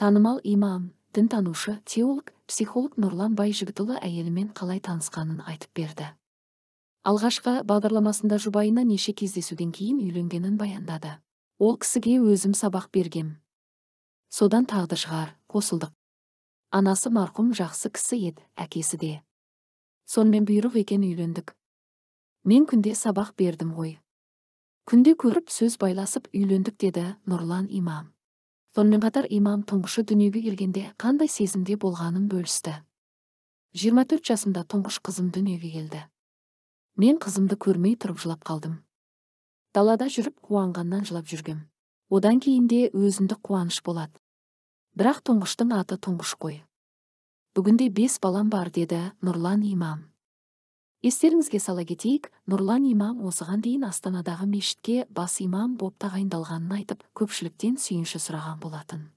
Танымал имам, дінтанушы, теолог, психолог Нұрлан Байжігітұлы әйелімен қалай танысқанын айтып берді. Алғашқы бағдарламасында жұбайына неше кездесуден кейін үйленгенін баяндады. Ол кісіге өзім сабақ бергем. Содан тағды шығар, қосылдық. Анасы марқұм жақсы кісі еді, әкесі де. Сонымен бұйрық екен үйлендік. Мен күнде сабақ бердім ғой. Күнде көріп сөз байласып үйлендік деді Нұрлан имам. Сонымен қатар имам тұңғышы дүниеге келгенде қандай сезімде болғанын бөлісті. 24 жасымда тұңғыш қызым дүниеге келді. Мен қызымды көрмей тұрып жылап қалдым. Далада жүріп қуанғаннан жылап жүргем. Одан кейін де өзіндік қуаныш болады. Бірақ тұңғыштың аты тұңғыш қой. Бүгінде 5 балам бар деді Нұрлан имам. Естеріңізге сала кетейік, Нұрлан имам осыған дейін Астанадағы мешітке бас имам боп тағайындалғанын айтып, көпшіліктен сүйінші сұраған болатын.